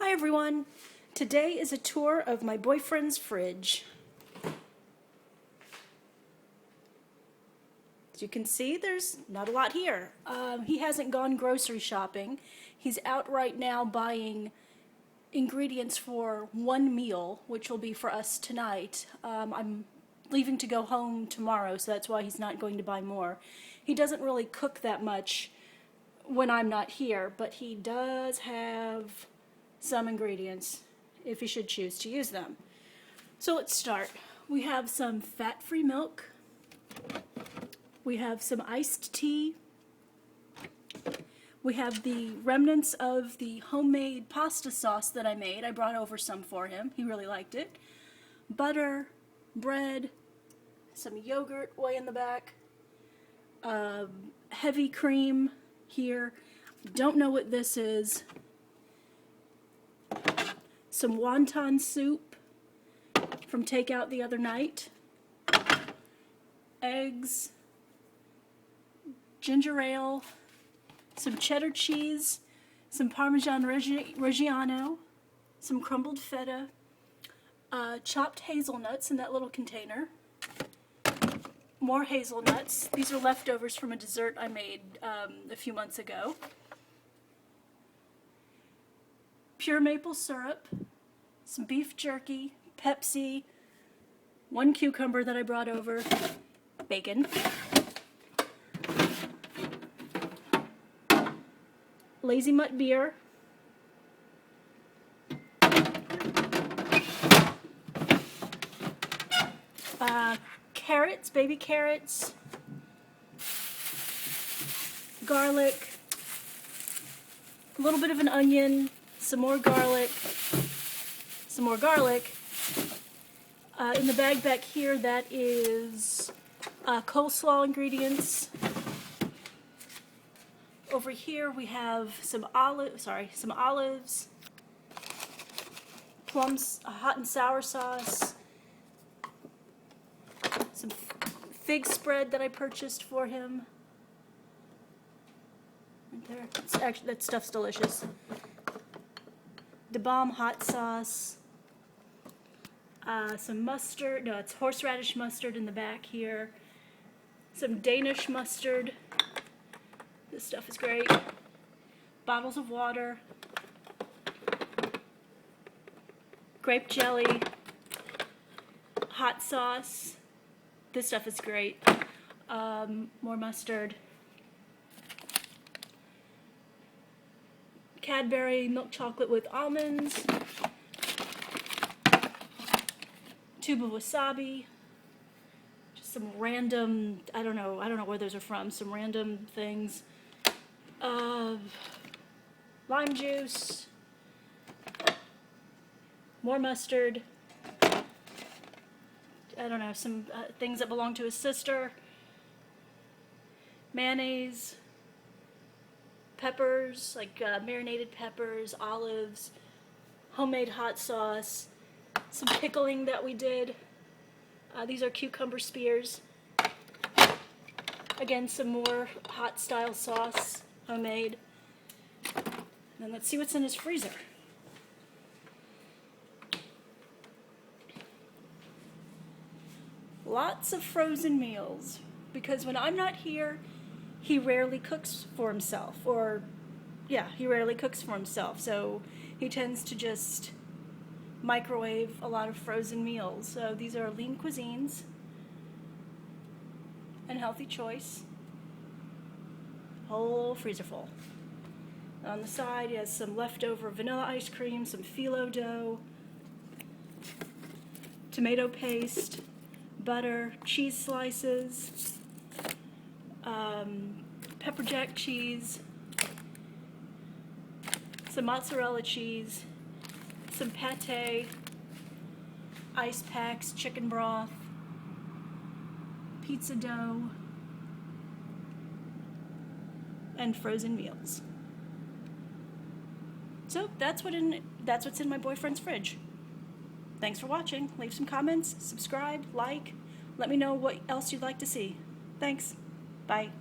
Hi everyone! Today is a tour of my boyfriend's fridge. As you can see, there's not a lot here. He hasn't gone grocery shopping. He's out right now buying ingredients for one meal, which will be for us tonight. I'm leaving to go home tomorrow, so that's why he's not going to buy more. He doesn't really cook that much when I'm not here, but he does have some ingredients if he should choose to use them. So let's start. We have some fat-free milk. We have some iced tea. We have the remnants of the homemade pasta sauce that I made. I brought over some for him. He really liked it. Butter, bread, some yogurt way in the back, heavy cream here. Don't know what this is. Some wonton soup from takeout the other night. Eggs, ginger ale, some cheddar cheese, some Parmesan Reggiano, some crumbled feta, chopped hazelnuts in that little container, more hazelnuts. These are leftovers from a dessert I made a few months ago. Pure maple syrup, some beef jerky, Pepsi, one cucumber that I brought over, bacon, Lazy Mutt beer, carrots, baby carrots, garlic, a little bit of an onion, some more garlic, some more garlic. In the bag back here, that is coleslaw ingredients. Over here we have some olives, plums, hot and sour sauce, some fig spread that I purchased for him. Right there. That stuff's delicious. Da Bomb hot sauce. Some mustard. No, it's horseradish mustard in the back here. Some Danish mustard. This stuff is great. Bottles of water. Grape jelly. Hot sauce. This stuff is great. More mustard. Cadbury milk chocolate with almonds. Tube of wasabi. Just some random, I don't know where those are from, some random things. Lime juice. More mustard. I don't know, some things that belong to his sister. Mayonnaise. Peppers, like marinated peppers, olives, homemade hot sauce, some pickling that we did. These are cucumber spears. Again, some more hot style sauce, homemade. And let's see what's in his freezer. Lots of frozen meals, because when I'm not here, he rarely cooks for himself, he rarely cooks for himself, so he tends to just microwave a lot of frozen meals. So these are Lean Cuisines and Healthy Choice. Whole freezer full. On the side, he has some leftover vanilla ice cream, some phyllo dough, tomato paste, butter, cheese slices, pepper jack cheese, some mozzarella cheese, some pate, ice packs, chicken broth, pizza dough, and frozen meals. So that's what's in my boyfriend's fridge. Thanks for watching. Leave some comments, subscribe, like. Let me know what else you'd like to see. Thanks. Bye.